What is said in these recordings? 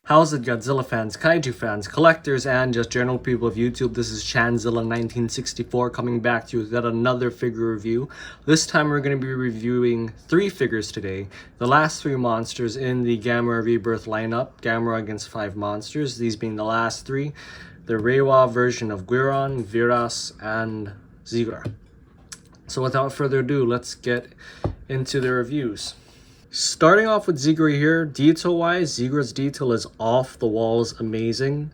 How's it, Godzilla fans, kaiju fans, collectors, and just general people of YouTube? This is Chanzilla1964 coming back to you with yet another figure review. This time we're going to be reviewing 3 figures today. The last 3 monsters in the Gamera Rebirth lineup. Gamera against 5 monsters, these being the last 3. The Reiwa version of Guiron, Viras, and Zigra. So without further ado, let's get into the reviews. Starting off with Zigra here, detail-wise, Zigra's detail is off the walls amazing.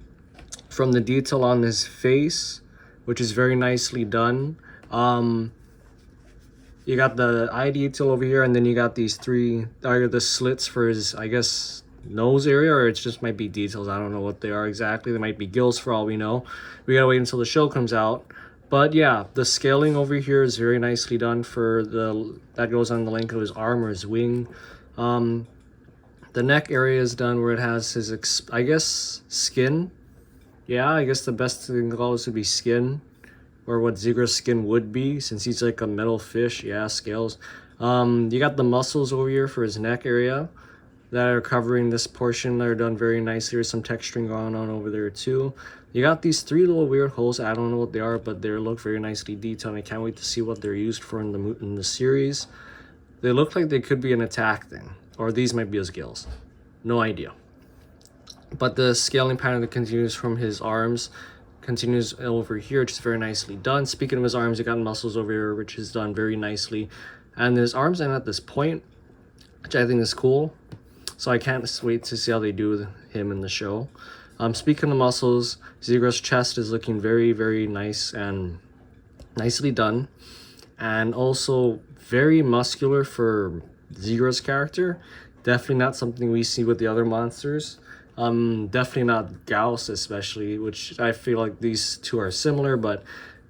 From the detail on his face, which is very nicely done. You got the eye detail over here, and then you got these 3, the slits for his, I guess, nose area, or it just might be details. I don't know what they are exactly. They might be gills for all we know. We gotta wait until the show comes out. But yeah, the scaling over here is very nicely done for that goes on the length of his arm or his wing. The neck area is done where it has his, I guess, skin. Yeah, I guess the best thing to call this would be skin, or what Zigra's skin would be, since he's like a metal fish. Yeah, scales. You got the muscles over here for his neck area that are covering this portion. They're done very nicely. There's some texturing going on over there too. You got these 3 little weird holes. I don't know what they are, but they look very nicely detailed. I can't wait to see what they're used for in the series. They look like they could be an attack thing, or these might be his gills. No idea. But the scaling pattern that continues from his arms continues over here, which is very nicely done. Speaking of his arms, you got muscles over here, which is done very nicely. And his arms end at this point, which I think is cool. So I can't wait to see how they do with him in the show. Speaking of muscles, Zigra's chest is looking very, very nice and nicely done. And also very muscular for Zigra's character. Definitely not something we see with the other monsters. Definitely not Gyoas especially, which I feel like these 2 are similar, but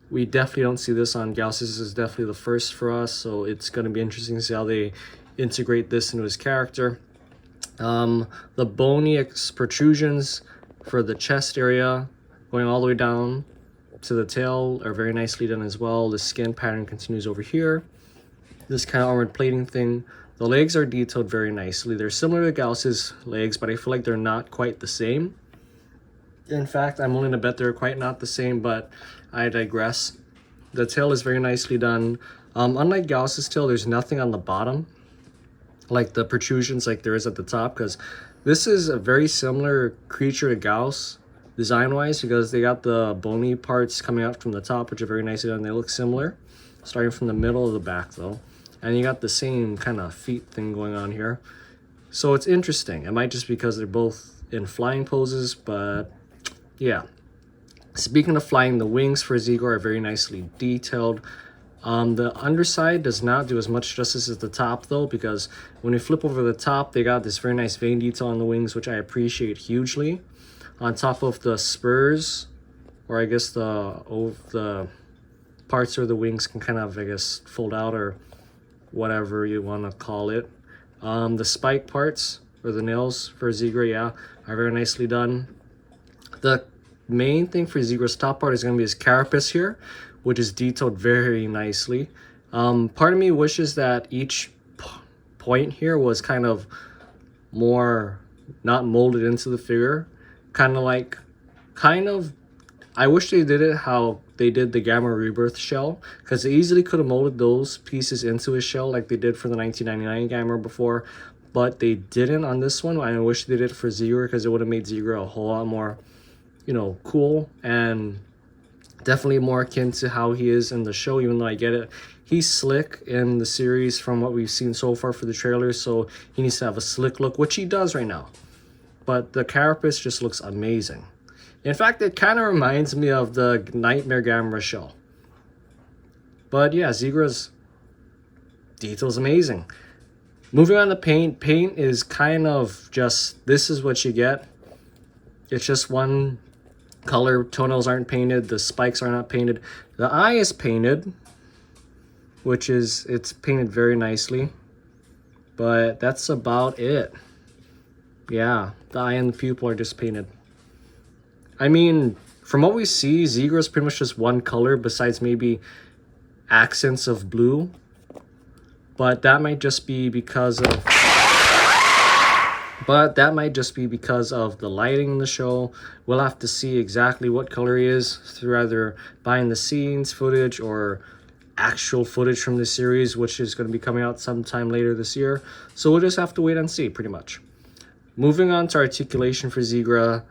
we definitely don't see this on Gyoas. This is definitely the first for us, so it's going to be interesting to see how they integrate this into his character. The bony protrusions for the chest area going all the way down to the tail are very nicely done as well. The skin pattern continues over here. This kind of armored plating thing. The legs are detailed very nicely. They're similar to Gauss's legs, but I feel like they're not quite the same. In fact, I'm willing to bet they're quite not the same, but I digress. The tail is very nicely done. Unlike Gauss's tail, there's nothing on the bottom, like the protrusions like there is at the top, because this is a very similar creature to Gauss design-wise, because they got the bony parts coming out from the top, which are very nicely done. They look similar, starting from the middle of the back though. And you got the same kind of feet thing going on here. So it's interesting. It might just be because they're both in flying poses, but yeah. Speaking of flying, the wings for Zigra are very nicely detailed. The underside does not do as much justice as the top though, because when you flip over the top, they got this very nice vein detail on the wings, which I appreciate hugely. On top of the spurs, or I guess the parts where the wings can kind of, I guess, fold out or whatever you want to call it. The spike parts, or the nails for Zigra, yeah, are very nicely done. The main thing for Zigra's top part is going to be his carapace here, which is detailed very nicely. Part of me wishes that each point here was kind of more not molded into the figure. I wish they did it how they did the Gamera Rebirth shell, because they easily could have molded those pieces into his shell like they did for the 1999 Gamera before, but they didn't on this one. I wish they did it for Zigra, because it would have made Zigra a whole lot more, you know, cool, and definitely more akin to how he is in the show, even though I get it. He's slick in the series from what we've seen so far for the trailers, so he needs to have a slick look, which he does right now. But the carapace just looks amazing. In fact, it kind of reminds me of the Nightmare Gamera shell. But yeah, Zigra's detail is amazing. Moving on to paint. Paint is kind of just, this is what you get. It's just one color. Toenails aren't painted. The spikes are not painted. The eye is painted, which is, it's painted very nicely. But that's about it. Yeah, the eye and the pupil are just painted. I mean, from what we see, Zigra is pretty much just one color besides maybe accents of blue. But that might just be because of But that might just be because of the lighting in the show. We'll have to see exactly what color he is through either behind the scenes footage or actual footage from the series, which is going to be coming out sometime later this year. So we'll just have to wait and see, pretty much. Moving on to articulation for Zigra.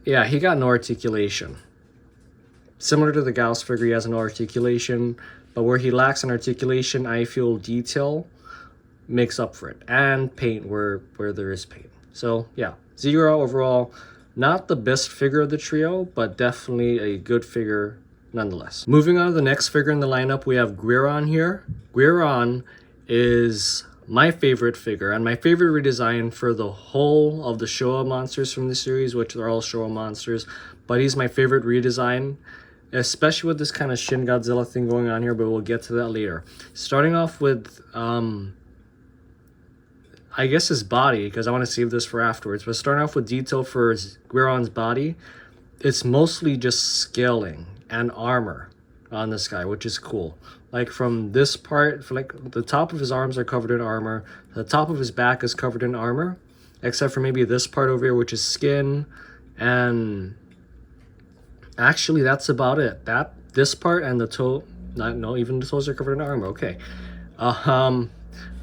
Yeah, he got no articulation. Similar to the Gauss figure, he has no articulation, but where he lacks an articulation, I feel detail makes up for it, and paint where there is paint. So yeah, Zigra overall, not the best figure of the trio, but definitely a good figure nonetheless. Moving on to the next figure in the lineup, we have Guiron here. Guiron is my favorite figure and my favorite redesign for the whole of the Showa monsters from the series, which are all Showa monsters, but he's my favorite redesign, especially with this kind of Shin Godzilla thing going on here, but we'll get to that later. Starting off with I guess his body, because I want to save this for afterwards, but starting off with detail for Guiron's body, it's mostly just scaling and armor on this guy, which is cool. Like from this part, for like the top of his arms are covered in armor, the top of his back is covered in armor, except for maybe this part over here, which is skin, and actually that's about it. This part and the toe, no, even the toes are covered in armor. Okay.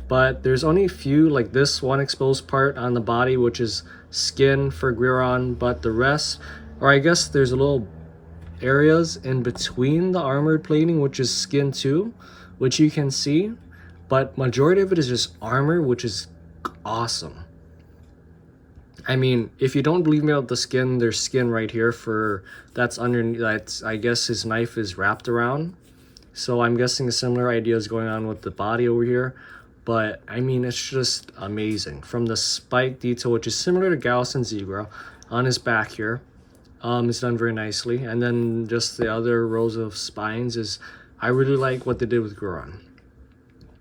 But there's only a few, like this one exposed part on the body, which is skin for Guiron, but the rest, or I guess there's a little areas in between the armored plating, which is skin too, which you can see, but majority of it is just armor, which is awesome. I mean, if you don't believe me about the skin, there's skin right here for that's underneath. That's, I guess his knife is wrapped around, so I'm guessing a similar idea is going on with the body over here. But I mean, it's just amazing. From the spike detail, which is similar to Gauss and Zigra, on his back here, it's done very nicely. And then just the other rows of spines is, I really like what they did with Guiron.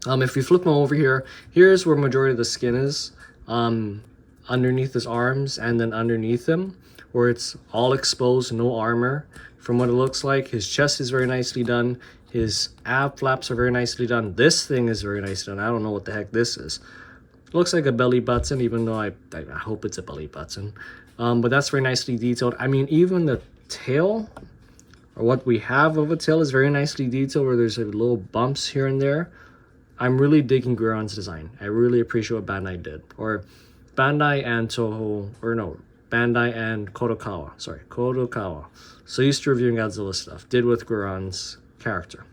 If you flip him over here, here's where majority of the skin is, underneath his arms and then underneath him, where it's all exposed, no armor. From what it looks like, his chest is very nicely done. His ab flaps are very nicely done. This thing is very nicely done. I don't know what the heck this is. It looks like a belly button, even though I hope it's a belly button. But that's very nicely detailed. I mean, even the tail, or what we have of a tail, is very nicely detailed, where there's like little bumps here and there. I'm really digging Guiron's design. I really appreciate what Bandai did. Or Bandai and Toho, or no, Bandai and Kodokawa. Sorry, Kodokawa. So used to reviewing Godzilla stuff. Did with Guiron's character.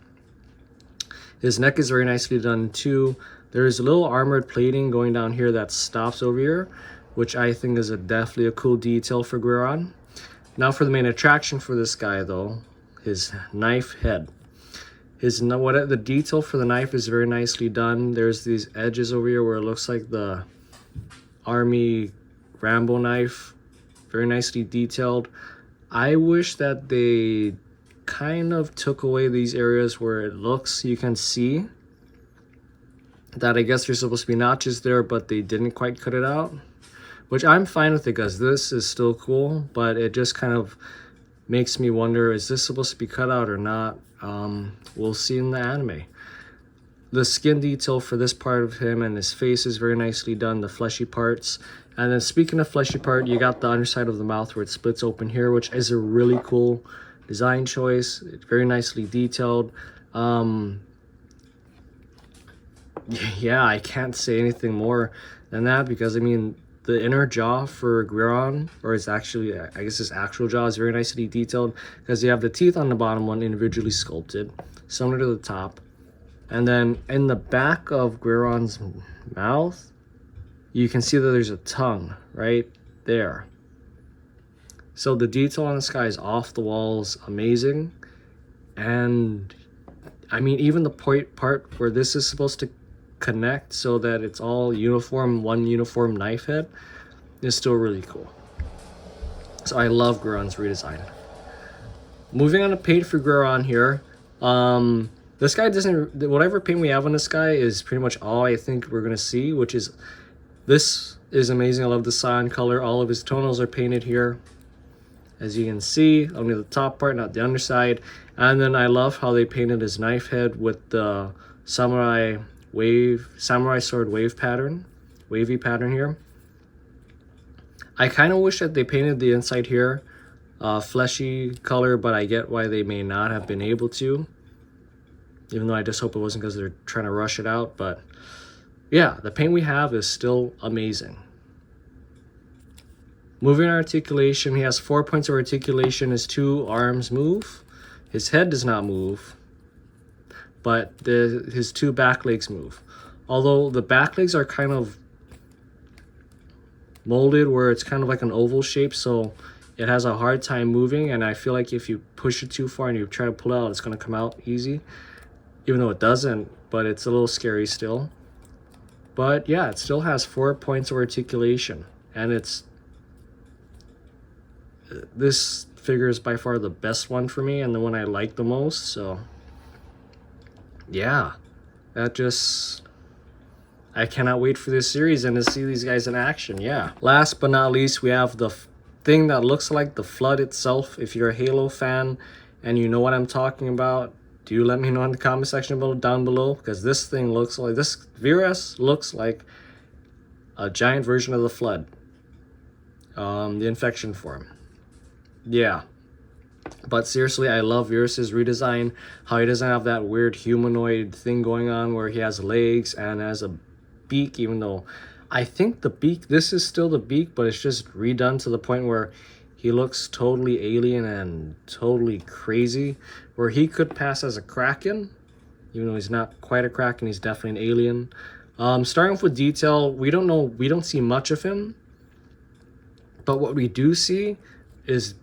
His neck is very nicely done too. There's a little armored plating going down here that stops over here, which I think is definitely a cool detail for Guiron. Now for the main attraction for this guy though, his knife head. The detail for the knife is very nicely done. There's these edges over here where it looks like the Army Rambo knife. Very nicely detailed. I wish that they kind of took away these areas where it looks, you can see that I guess there's supposed to be notches there, but they didn't quite cut it out, which I'm fine with, because this is still cool, but it just kind of makes me wonder, is this supposed to be cut out or not? We'll see in the anime. The skin detail for this part of him and his face is very nicely done, the fleshy parts. And then speaking of fleshy part, you got the underside of the mouth where it splits open here, which is a really cool design choice. It's very nicely detailed. Yeah, I can't say anything more than that, because I mean, the inner jaw for Guiron, or it's actually, I guess his actual jaw, is very nicely detailed, because you have the teeth on the bottom one individually sculpted, similar to the top. And then in the back of Guiron's mouth, you can see that there's a tongue right there. So the detail on this guy is off the walls, amazing. And I mean, even the part where this is supposed to connect so that it's all uniform, one uniform knife head, is still really cool. So I love Guiron's redesign. Moving on to paint for Guiron here. This guy doesn't, whatever paint we have on this guy is pretty much all I think we're gonna see, which is, this is amazing. I love the cyan color. All of his tonals are painted here, as you can see, only the top part, not the underside. And then I love how they painted his knife head with the samurai samurai sword wavy pattern here. I kind of wish that they painted the inside here fleshy color, but I get why they may not have been able to, even though I just hope it wasn't because they're trying to rush it out. But yeah, the paint we have is still amazing. Moving articulation, he has 4 points of articulation. His 2 arms move. His head does not move, but his 2 back legs move. Although the back legs are kind of molded where it's kind of like an oval shape, so it has a hard time moving, and I feel like if you push it too far and you try to pull it out, it's going to come out easy, even though it doesn't, but it's a little scary still. But yeah, it still has 4 points of articulation, and this figure is by far the best one for me and the one I like the most. So yeah, I cannot wait for this series and to see these guys in action. Yeah, last but not least, we have the thing that looks like the Flood itself. If you're a Halo fan and you know what I'm talking about, do let me know in the comment section down below, because this thing looks like, this Viras looks like a giant version of the Flood, the infection form. Yeah, but seriously, I love Viras's redesign, how he doesn't have that weird humanoid thing going on where he has legs and has a beak, even though I think the beak, this is still the beak, but it's just redone to the point where he looks totally alien and totally crazy, where he could pass as a Kraken, even though he's not quite a Kraken, he's definitely an alien. Starting off with detail, we don't see much of him, but what we do see is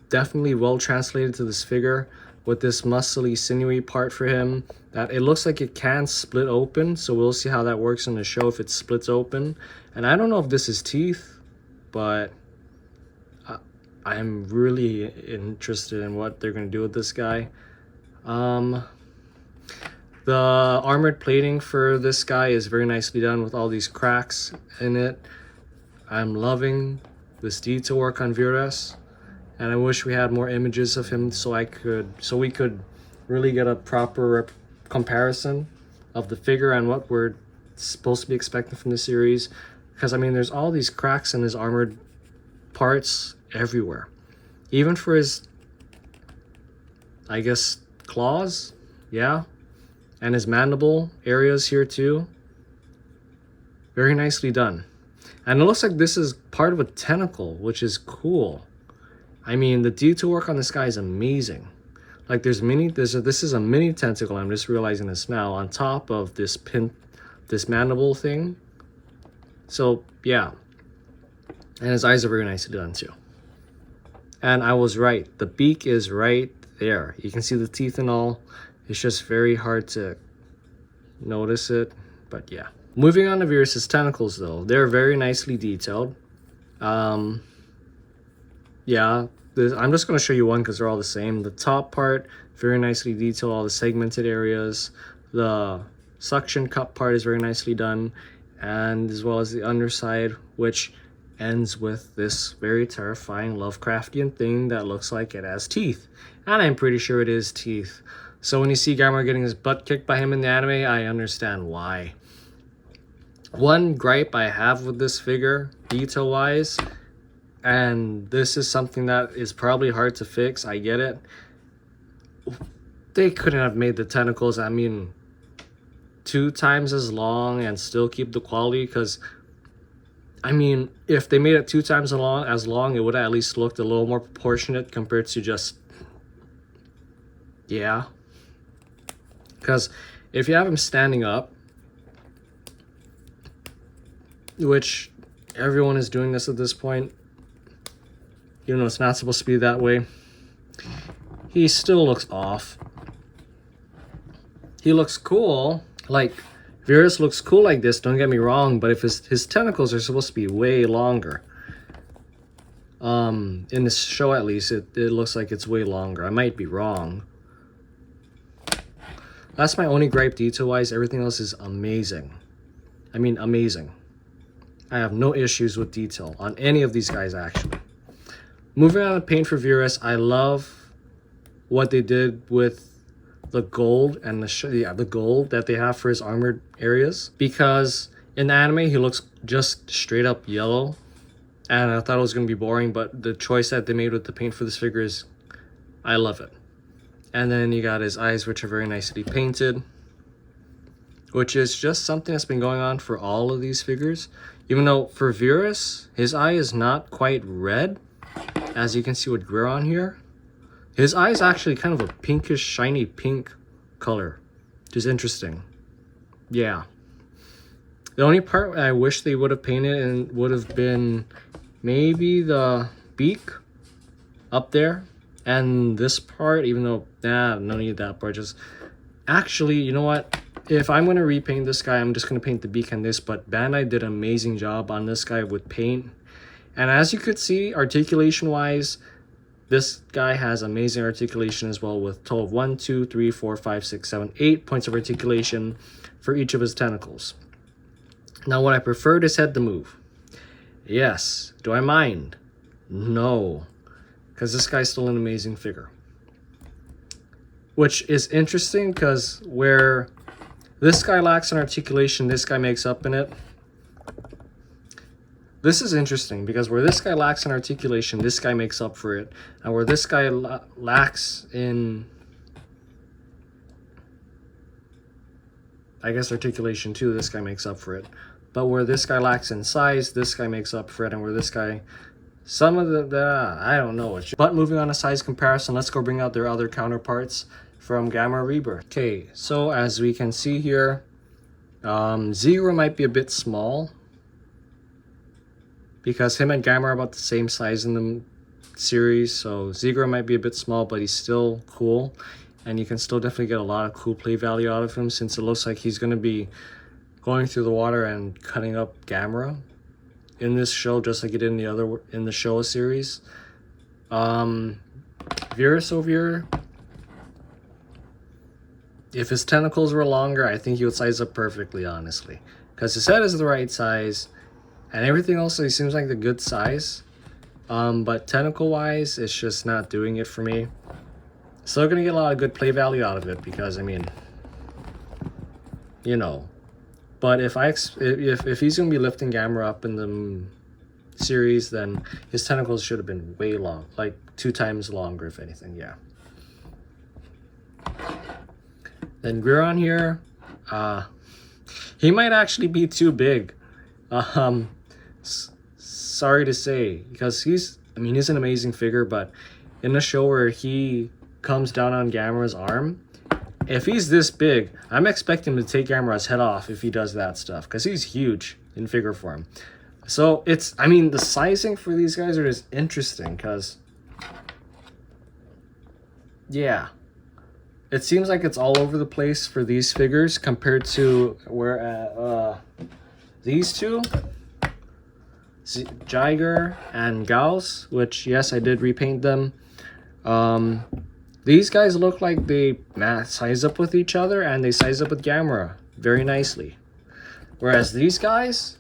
definitely well translated to this figure, with this muscly sinewy part for him that it looks like it can split open, so we'll see how that works in the show if it splits open. And I don't know if this is teeth, but I'm really interested in what they're going to do with this guy. The armored plating for this guy is very nicely done with all these cracks in it. I'm loving this detail work on Viras, and I wish we had more images of him so we could really get a proper comparison of the figure and what we're supposed to be expecting from the series. Because I mean, there's all these cracks in his armored parts everywhere, even for his, I guess, claws, yeah, and his mandible areas here too. Very nicely done. And it looks like this is part of a tentacle, which is cool. I mean, the detail work on this guy is amazing. Like this is a mini tentacle, I'm just realizing this now, on top of this mandible thing. So yeah, and his eyes are very nicely done too. And I was right, the beak is right there. You can see the teeth and all. It's just very hard to notice it, but yeah. Moving on to Viras's tentacles though, they're very nicely detailed. Yeah, I'm just going to show you one because they're all the same. The top part, very nicely detailed, all the segmented areas. The suction cup part is very nicely done, and as well as the underside, which ends with this very terrifying Lovecraftian thing that looks like it has teeth. And I'm pretty sure it is teeth. So when you see Gamera getting his butt kicked by him in the anime, I understand why. One gripe I have with this figure, detail-wise, and this is something that is probably hard to fix, I get it. They couldn't have made the tentacles, I mean, 2 times as long and still keep the quality, because, I mean, if they made it 2 times as long, it would have at least looked a little more proportionate compared to just, yeah. Because if you have him standing up, which everyone is doing this at this point, even though it's not supposed to be that way, he still looks off. He looks cool, like Viras looks cool like this, don't get me wrong, but if his tentacles are supposed to be way longer, in this show at least, it looks like it's way longer. I might be wrong. That's my only gripe detail-wise. Everything else is amazing. I mean, amazing. I have no issues with detail on any of these guys, actually. Moving on to paint for Viras, I love what they did with the gold and the gold that they have for his armored areas, because in the anime he looks just straight up yellow, and I thought it was going to be boring, but the choice that they made with the paint for this figure is, I love it. And then you got his eyes, which are very nicely painted, which is just something that's been going on for all of these figures. Even though for Viras, his eye is not quite red, as you can see with Guiron here. His eye is actually kind of a pinkish, shiny pink color, which is interesting. Yeah. The only part I wish they would have painted and would have been maybe the beak up there. And this part, even though, no need of that part. Just, actually, you know what? If I'm going to repaint this guy, I'm just going to paint the beak and this. But Bandai did an amazing job on this guy with paint. And as you could see, articulation-wise, this guy has amazing articulation as well, with total of 1, 2, 3, 4, 5, 6, 7, 8 points of articulation for each of his tentacles. Now, would I prefer his head to move? Yes. Do I mind? No. Because this guy's still an amazing figure. Which is interesting, because where this guy lacks in articulation, this guy makes up in it. This is interesting, because where this guy lacks in articulation, this guy makes up for it. And where this guy lacks in, I guess, articulation too, this guy makes up for it. But where this guy lacks in size, this guy makes up for it. And where this guy, some of the I don't know. But moving on to size comparison, let's go bring out their other counterparts from Gamera Rebirth. Okay, so as we can see here, Zigra might be a bit small, because him and Gamera are about the same size in the series. So Zigra might be a bit small, but he's still cool. And you can still definitely get a lot of cool play value out of him, since it looks like he's going to be going through the water and cutting up Gamera in this show, just like he did in the Showa series. Viras over here, if his tentacles were longer, I think he would size up perfectly, honestly. Because his head is the right size, and everything else, he seems like the good size. But tentacle-wise, it's just not doing it for me. Still gonna get a lot of good play value out of it, because, I mean, you know. But if he's gonna be lifting Gamera up in the series, then his tentacles should have been way long, like 2 times longer, if anything. Yeah. Then Guiron here, he might actually be too big. Sorry to say, because he's an amazing figure, but in a show where he comes down on Gamera's arm, if he's this big, I'm expecting him to take Gamera's head off if he does that stuff, because he's huge in figure form. So it's, the sizing for these guys are just interesting, because, yeah, it seems like it's all over the place for these figures compared to where these two, Jiger and Gyoas, which, yes, I did repaint them. These guys look like they size up with each other, and they size up with Gamera very nicely. Whereas these guys,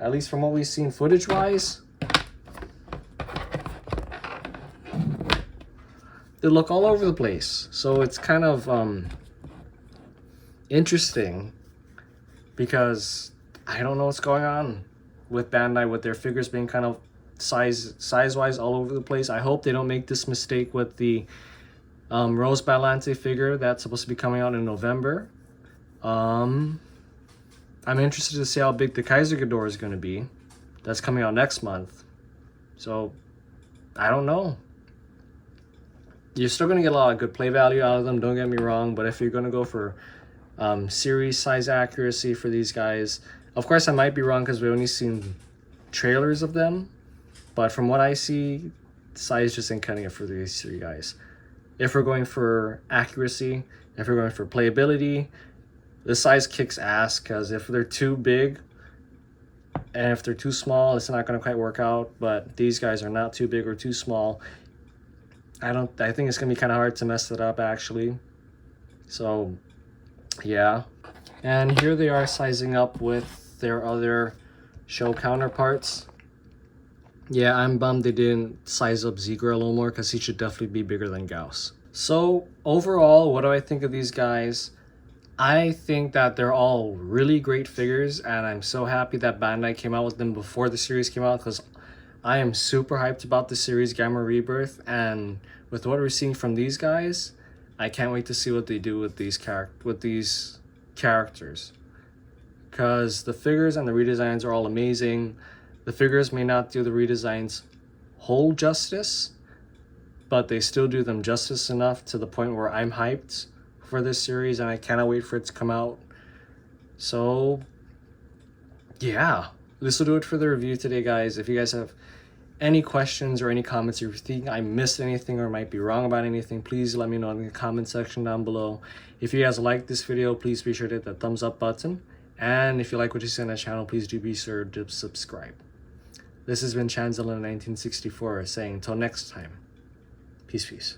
at least from what we've seen footage-wise, they look all over the place. So it's kind of interesting, because I don't know what's going on with Bandai, with their figures being kind of size-wise all over the place. I hope they don't make this mistake with the Rose Balance figure that's supposed to be coming out in November. I'm interested to see how big the Kaiser Ghidorah is going to be. That's coming out next month. So, I don't know. You're still going to get a lot of good play value out of them, don't get me wrong. But if you're going to go for series size accuracy for these guys, of course I might be wrong, because we've only seen trailers of them. But from what I see, size just ain't cutting it for these 3 guys. If we're going for accuracy, if we're going for playability, the size kicks ass, because if they're too big and if they're too small, it's not going to quite work out. But these guys are not too big or too small. I think it's going to be kind of hard to mess it up, actually. So, yeah. And here they are sizing up with their other show counterparts. Yeah, I'm bummed they didn't size up Zigra a little more, because he should definitely be bigger than Gyoas. So overall, what do I think of these guys? I think that they're all really great figures, and I'm so happy that Bandai came out with them before the series came out, because I am super hyped about the series Gamera Rebirth, and with what we're seeing from these guys, I can't wait to see what they do with these characters. Because the figures and the redesigns are all amazing. The figures may not do the redesigns whole justice, but they still do them justice enough to the point where I'm hyped for this series, and I cannot wait for it to come out. So yeah, this will do it for the review today, guys. If you guys have any questions or any comments, if you think I missed anything or might be wrong about anything, please let me know in the comment section down below. If you guys like this video, please be sure to hit that thumbs up button, and if you like what you see on the channel, please do be sure to subscribe. This has been Chanzilla 1964 saying until next time, peace.